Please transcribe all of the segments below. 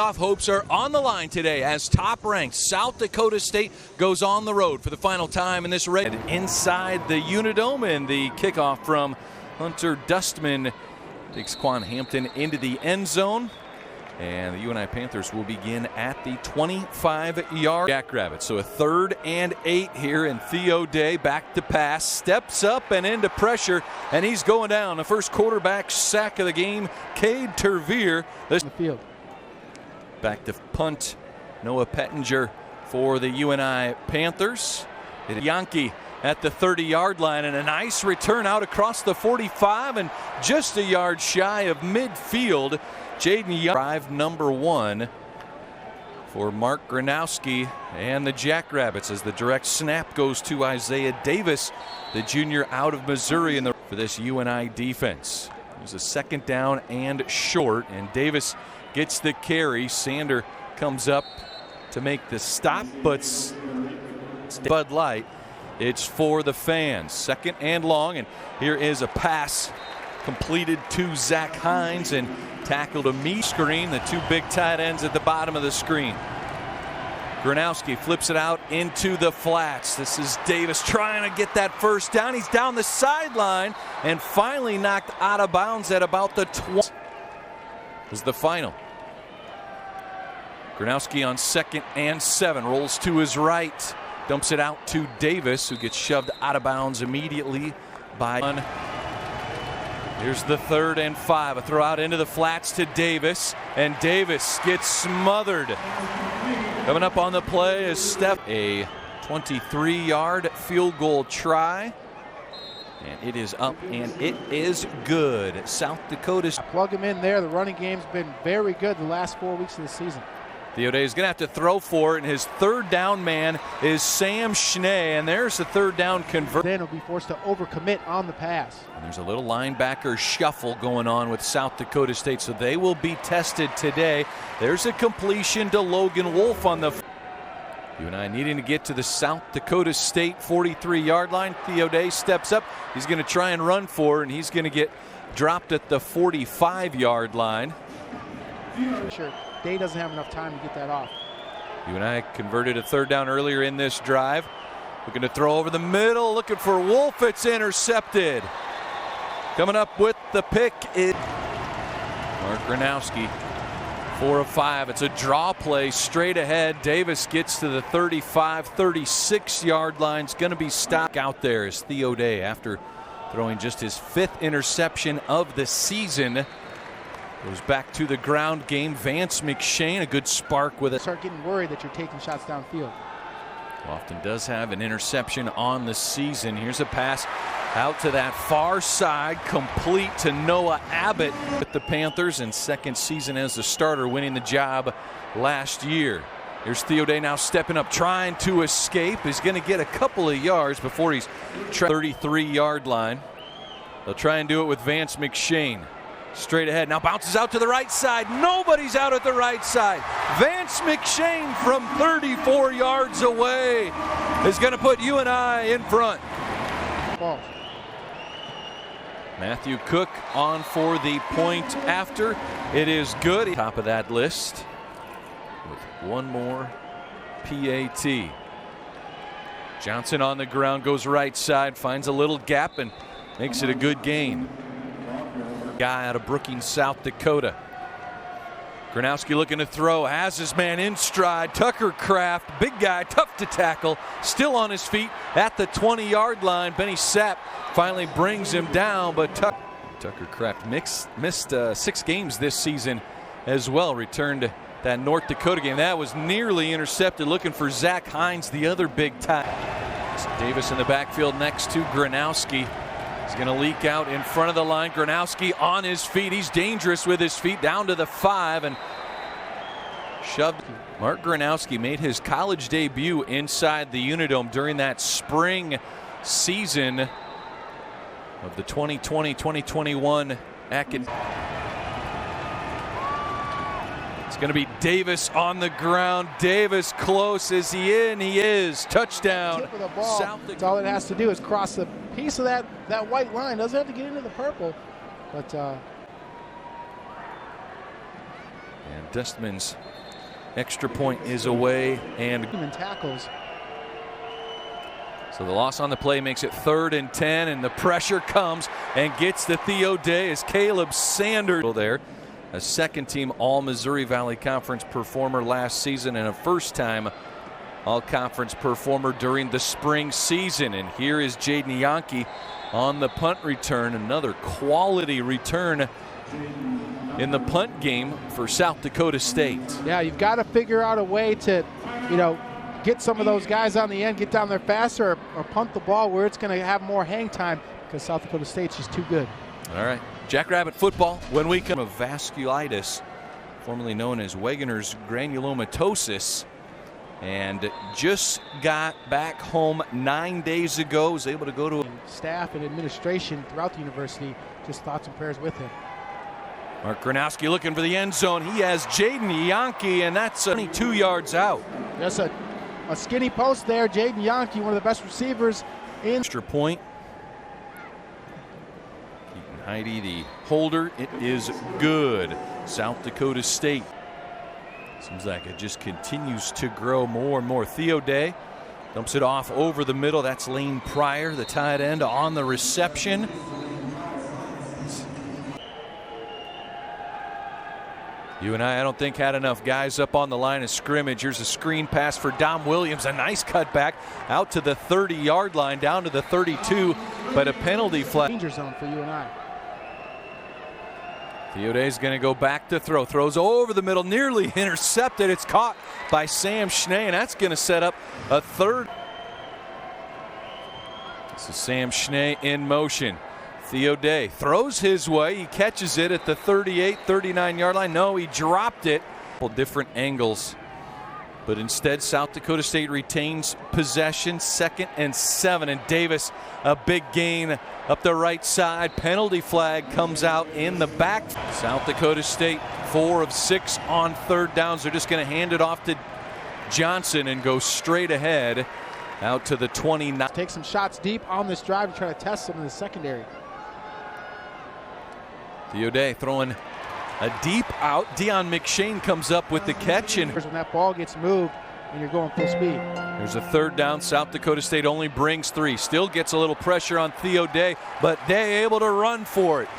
playoff hopes are on the line today as top-ranked South Dakota State goes on the road for the final time in this race. Inside the Unidome, and the kickoff from Hunter Dustman takes Quan Hampton into the end zone. And the UNI Panthers will begin at the 25-yard Jackrabbits. So a 3rd and 8 here, and Theo Day back to pass, steps up and into pressure, and he's going down. The first quarterback sack of the game, Cade Tervier. The field. Back to punt, Noah Pettinger for the UNI Panthers. Yankee at the 30-yard line, and a nice return out across the 45 and just a yard shy of midfield. Jaden Young, drive number 1 for Mark Gronowski and the Jackrabbits as the direct snap goes to Isaiah Davis, the junior out of Missouri, for this UNI defense. There's a 2nd down and short, and Davis gets the carry. Sander comes up to make the stop, but Bud Light. It's for the fans. 2nd and long, and here is a pass completed to Zach Hines and tackled a me screen. The 2 big tight ends at the bottom of the screen. Gronowski flips it out into the flats. This is Davis trying to get that 1st down. He's down the sideline and finally knocked out of bounds at about the 20. Is the final. Gronowski on 2nd and 7, rolls to his right, dumps it out to Davis, who gets shoved out of bounds immediately by one. Here's the 3rd and 5. A throw out into the flats to Davis, and Davis gets smothered. Coming up on the play is Steph. A 23-yard field goal try. And it is up, and it is good. South Dakota. Plug him in there. The running game's been very good the last 4 weeks of the season. Theo Day is going to have to throw for it, and his 3rd down man is Sam Schnee, and there's the 3rd down convert. Then he'll be forced to overcommit on the pass. And there's a little linebacker shuffle going on with South Dakota State, so they will be tested today. There's a completion to Logan Wolf on the UNI needing to get to the South Dakota State 43-yard line. Theo Day steps up. He's going to try and run for it, and he's going to get dropped at the 45-yard line. Sure. Day doesn't have enough time to get that off. UNI converted a 3rd down earlier in this drive. Looking to throw over the middle, looking for Wolf. It's intercepted. Coming up with the pick is Mark Gronowski. 4 of 5. It's a draw play straight ahead. Davis gets to the 35, 36-yard line. It's going to be stopped out there as Theo Day, after throwing just his 5th interception of the season, goes back to the ground game. Vance McShane, a good spark with it. Start getting worried that you're taking shots downfield. Often does have an interception on the season. Here's a pass out to that far side, complete to Noah Abbott with the Panthers, and 2nd season as the starter, winning the job last year. Here's Theo Day now stepping up, trying to escape. He's going to get a couple of yards before he's 33-yard line. They'll try and do it with Vance McShane. Straight ahead, now bounces out to the right side. Nobody's out at the right side. Vance McShane from 34 yards away is going to put UNI in front. Ball. Matthew Cook on for the point after. It is good. Top of that list with one more PAT. Johnson on the ground, goes right side, finds a little gap and makes it a good gain. Guy out of Brookings, South Dakota. Gronowski looking to throw, has his man in stride. Tucker Kraft, big guy, tough to tackle, still on his feet at the 20-yard line. Benny Sapp finally brings him down, but Tucker Kraft missed 6 games this season as well. Returned to that North Dakota game. That was nearly intercepted, looking for Zach Hines, the other big tight. Davis in the backfield next to Gronowski. He's going to leak out in front of the line. Gronowski on his feet. He's dangerous with his feet, down to the 5 and shoved. Mark Gronowski made his college debut inside the Unidome during that spring season of the 2020-2021 academic. It's going to be Davis on the ground. Davis close. Is he in? He is. Touchdown. Tip of the ball. That's all it has to do is cross the piece of that white line. Doesn't have to get into the purple. But and Dustman's extra point is away, and tackles. so the loss on the play makes it 3rd and 10, and the pressure comes and gets to Theo Day as Caleb Sanders there, a second-team All-Missouri Valley Conference performer last season and a first-time All-Conference performer during the spring season. And here is Jaden Yankee on the punt return, another quality return in the punt game for South Dakota State. Yeah, you've got to figure out a way to, get some of those guys on the end, get down there faster, or punt the ball where it's going to have more hang time, because South Dakota State's just too good. All right, Jackrabbit football when we come of vasculitis, formerly known as Wegener's granulomatosis, and just got back home 9 days ago. Was able to go to staff and administration throughout the university. Just thoughts and prayers with him. Mark Gronowski looking for the end zone. He has Jaden Yankee, and that's 22 yards out. That's a skinny post there. Jaden Yankee, one of the best receivers in. Extra point. Keaton Heidi, the holder. It is good. South Dakota State. Seems like it just continues to grow more and more. Theo Day dumps it off over the middle. That's Lane Pryor, the tight end, on the reception. UNI, I don't think, had enough guys up on the line of scrimmage. Here's a screen pass for Dom Williams. A nice cutback out to the 30-yard line, down to the 32, but a penalty flag. Danger zone for UNI. Theo Day's going to go back to throw. Throws over the middle, nearly intercepted. It's caught by Sam Schnee, and that's going to set up a third. This is Sam Schnee in motion. Theo Day throws his way. He catches it at the 38, 39-yard line. No, he dropped it. Different angles. But instead, South Dakota State retains possession. 2nd and 7. And Davis, a big gain up the right side. Penalty flag comes out in the back. South Dakota State 4 of 6 on 3rd downs. They're just going to hand it off to Johnson and go straight ahead out to the 29. Take some shots deep on this drive to try to test some in the secondary. Theo Day throwing a deep out. Deion McShane comes up with the catch. And when that ball gets moved and you're going full speed. There's a 3rd down. South Dakota State only brings 3. Still gets a little pressure on Theo Day, but Day able to run for it.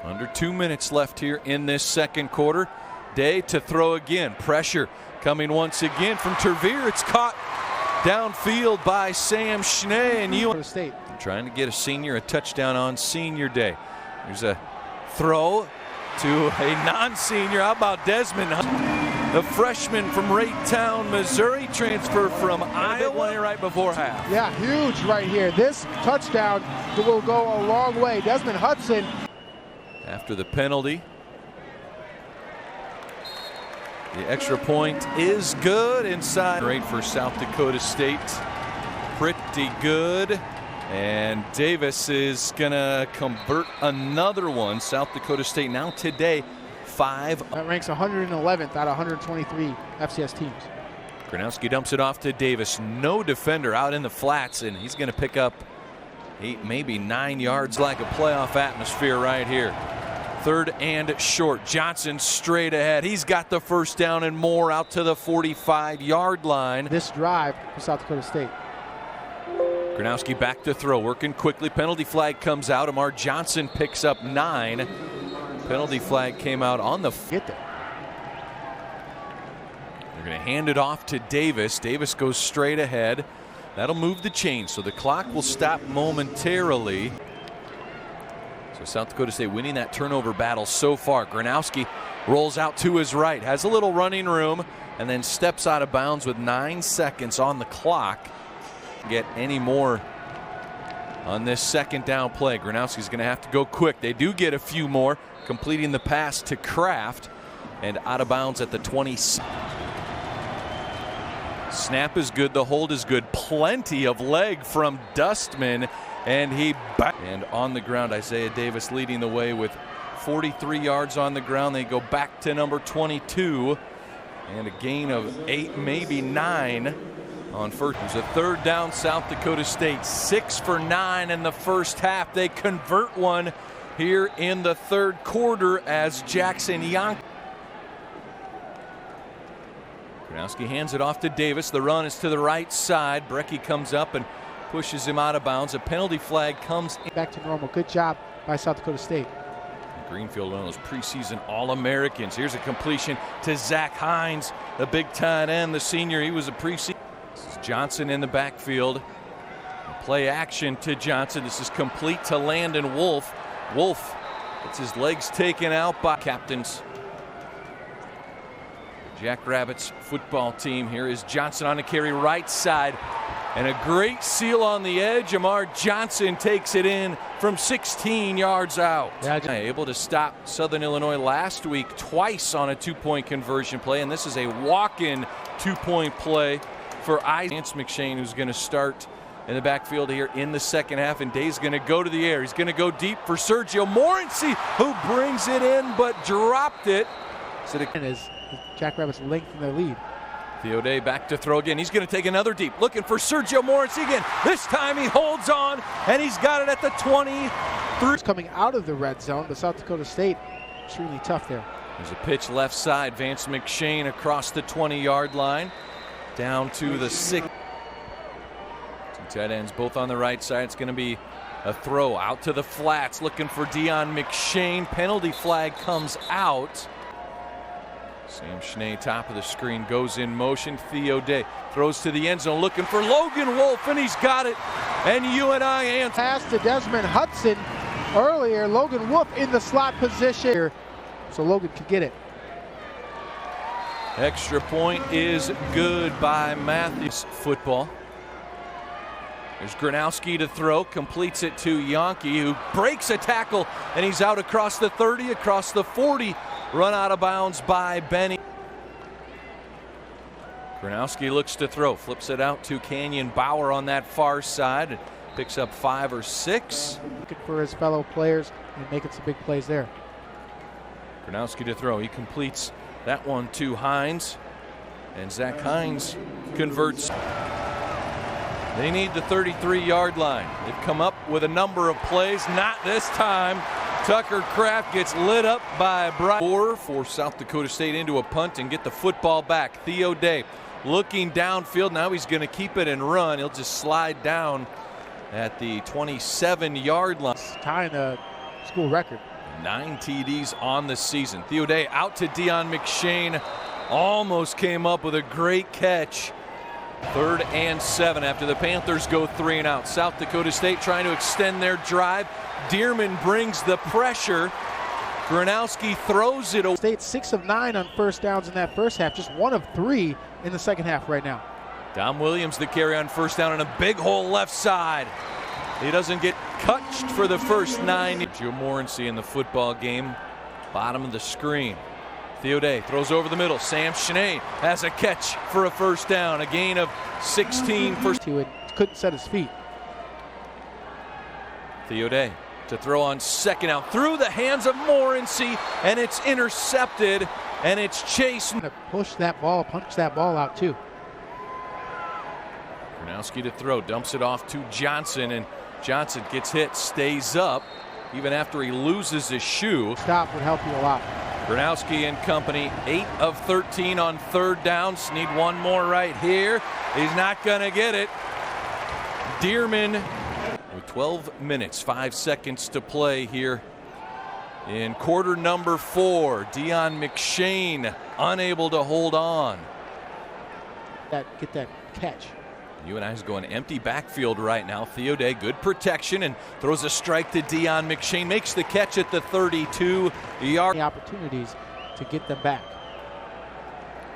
Under 2 minutes left here in this second quarter. Day to throw again. Pressure coming once again from Tervier. It's caught downfield by Sam Schnee, and UNI State trying to get a senior a touchdown on senior day. There's a throw to a non-senior. How about Desmond Hunt, the freshman from Raytown, Missouri, transfer from Iowa. One here right before half. Yeah, huge right here. This touchdown will go a long way. Desmond Hudson. After the penalty, the extra point is good inside. Great for South Dakota State. Pretty good. And Davis is going to convert another one. South Dakota State now today 5. That ranks 111th out of 123 FCS teams. Gronowski dumps it off to Davis. No defender out in the flats, and he's going to pick up 8, maybe 9 yards, like a playoff atmosphere right here. 3rd and short. Johnson straight ahead. He's got the first down and more out to the 45-yard line. This drive for South Dakota State. Gronowski back to throw, working quickly. Penalty flag comes out. Amar Johnson picks up 9. Penalty flag came out on the. Get there. They're going to hand it off to Davis. Davis goes straight ahead. That'll move the chain, so the clock will stop momentarily. So South Dakota State winning that turnover battle so far. Gronowski rolls out to his right, has a little running room, and then steps out of bounds with 9 seconds on the clock. Get any more on this 2nd down play. Gronowski's going to have to go quick. They do get a few more, completing the pass to Kraft and out of bounds at the 20. Snap is good. The hold is good. Plenty of leg from Dustman, and and on the ground. Isaiah Davis leading the way with 43 yards on the ground. They go back to number 22 and a gain of 8, maybe 9. On first. There's a 3rd down. South Dakota State 6 for 9 in the first half. They convert one here in the 3rd quarter as Jackson Yankee. Gronowski hands it off to Davis. The run is to the right side. Brecky comes up and pushes him out of bounds. A penalty flag comes in. Back to normal. Good job by South Dakota State. Greenfield, one of those preseason All-Americans. Here's a completion to Zach Hines, the big tight end, the senior. He was a preseason. This is Johnson in the backfield. Play action to Johnson. This is complete to Landon Wolf. Wolf gets his legs taken out by captains. Jackrabbits football team. Here is Johnson on the carry right side. And a great seal on the edge. Amar Johnson takes it in from 16 yards out. Yeah, able to stop Southern Illinois last week twice on a two-point conversion play. And this is a walk-in two-point play for Vance McShane, who's going to start in the backfield here in the second half. And Day's going to go to the air. He's going to go deep for Sergio Morency, who brings it in but dropped it. So the Jackrabbits lengthen their lead. Theo Day back to throw again. He's going to take another deep. Looking for Sergio Morency again. This time he holds on, and he's got it at the 23. Coming out of the red zone, but South Dakota State extremely tough there. There's a pitch left side. Vance McShane across the 20-yard line. Down to the 6. Two tight ends both on the right side. It's going to be a throw out to the flats. Looking for Deion McShane. Penalty flag comes out. Sam Schnee, top of the screen, goes in motion. Theo Day throws to the end zone, looking for Logan Wolf, and he's got it. And UNI answers. Pass to Desmond Hudson earlier. Logan Wolf in the slot position, so Logan could get it. Extra point is good by Matthews. Football. There's Gronowski to throw, completes it to Yankee, who breaks a tackle, and he's out across the 30, across the 40. Run out of bounds by Benny. Gronowski looks to throw, flips it out to Canyon Bauer on that far side. Picks up 5 or 6. Looking for his fellow players and making some big plays there. Gronowski to throw. He completes that one to Hines. And Zach Hines converts. They need the 33-yard line. They've come up with a number of plays. Not this time. Tucker Kraft gets lit up by Brian. 4 for South Dakota State into a punt and get the football back. Theo Day looking downfield. Now he's going to keep it and run. He'll just slide down at the 27-yard line. Tying the school record. 9 TDs on the season. Theo Day out to Deion McShane. Almost came up with a great catch. 3rd and 7 after the Panthers go 3 and out. South Dakota State trying to extend their drive. Dearman brings the pressure. Gronowski throws it. State 6 of 9 on first downs in that first half. Just 1 of 3 in the second half right now. Dom Williams the carry on first down in a big hole left side. He doesn't get touched for the first 9. Joe Morency in the football game. Bottom of the screen. Theo Day throws over the middle. Sam Schnee has a catch for a first down. A gain of 16. Couldn't set his feet. Theo Day to throw on second out through the hands of Morency, and it's intercepted, and it's chased. Push that ball, punch that ball out too. Gronowski to throw, dumps it off to Johnson, and Johnson gets hit, stays up, even after he loses his shoe. Stop would help you a lot. Gronowski and company, 8 of 13 on third downs. Need one more right here. He's not going to get it. Dearman with 12 minutes, 5 seconds to play here in quarter number 4. Deion McShane unable to hold on. Get that catch. UNI is going empty backfield right now. Theo Day, good protection, and throws a strike to Deion McShane. Makes the catch at the 32-yard. The opportunities to get them back.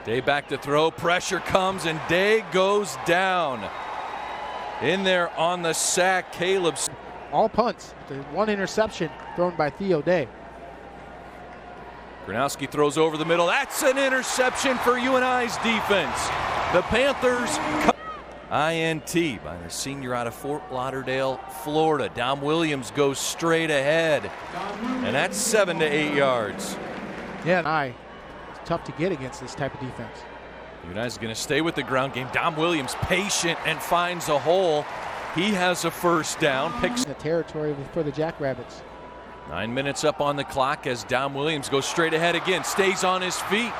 Day back to throw. Pressure comes, and Day goes down. In there on the sack, Caleb's. All punts. The 1 interception thrown by Theo Day. Gronowski throws over the middle. That's an interception for UNI's defense. The Panthers. INT by the senior out of Fort Lauderdale, Florida. Dom Williams goes straight ahead, and that's 7 to 8 yards. Yeah, it's tough to get against this type of defense. UNI's going to stay with the ground game. Dom Williams patient and finds a hole. He has a first down. Picks the territory for the Jackrabbits. 9 minutes up on the clock as Dom Williams goes straight ahead again. Stays on his feet.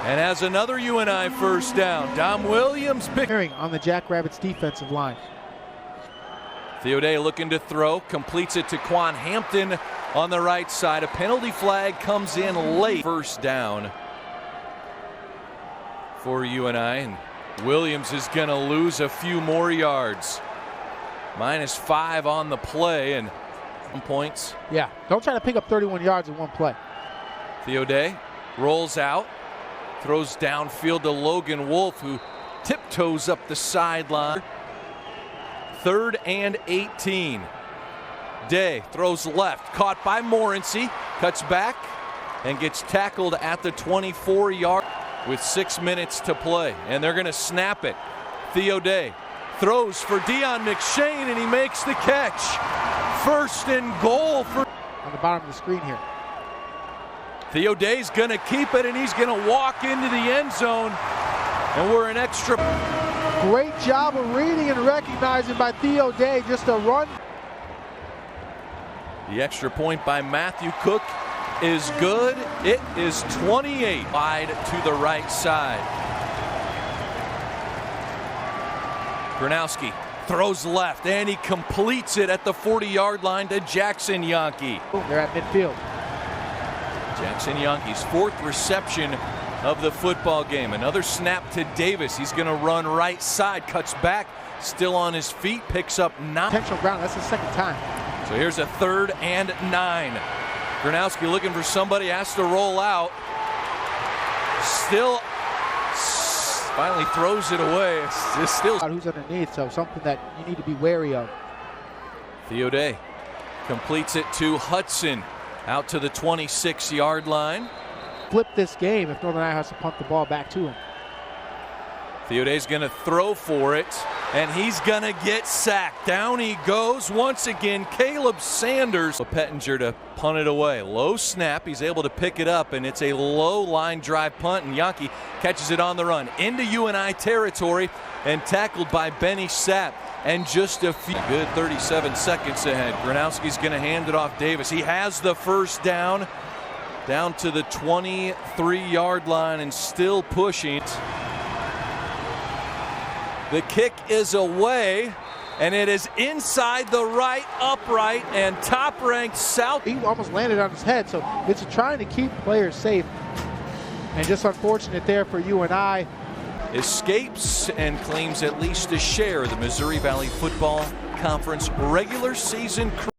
and has another UNI first down. Dom Williams picking on the Jackrabbits defensive line. Theoday looking to throw, completes it to Quan Hampton on the right side. A penalty flag comes in late. First down for UNI, and Williams is going to lose a few more yards. -5 on the play and points. Yeah, don't try to pick up 31 yards in one play. Theoday rolls out, throws downfield to Logan Wolf, who tiptoes up the sideline. 3rd and 18. Day throws left, caught by Morency, cuts back and gets tackled at the 24-yard with 6 minutes to play, and they're going to snap it. Theoday throws for Dion McShane, and he makes the catch. 1st and goal for on the bottom of the screen here. Theoday's going to keep it, and he's going to walk into the end zone, and we're in extra. Great job of reading and recognizing by Theoday, just a run. The extra point by Matthew Cook is good. It is 28 wide to the right side. Gronowski throws left, and he completes it at the 40-yard line to Jackson Yankee. They're at midfield. Jackson Yankee's 4th reception of the football game. Another snap to Davis. He's going to run right side, cuts back, still on his feet, picks up 9. Intentional ground, that's the 2nd time. So here's a 3rd and 9. Gronowski looking for somebody, has to roll out. Still finally throws it away. It's still who's underneath, so something that you need to be wary of. Theoday completes it to Hudson out to the 26-yard line. Flip this game if Northern Iowa has to punt the ball back to him. Theoday's going to throw for it, and he's going to get sacked. Down he goes once again. Caleb Sanders. Pettinger to punt it away. Low snap. He's able to pick it up, and it's a low line drive punt, and Yankee catches it on the run into UNI territory and tackled by Benny Sapp. And just a few good 37 seconds ahead. Gronowski's going to hand it off Davis. He has the first down to the 23-yard line and still pushing. The kick is away, and it is inside the right upright, and top-ranked South. He almost landed on his head, so it's trying to keep players safe. And just unfortunate there for UNI. Escapes and claims at least a share of the Missouri Valley Football Conference regular season.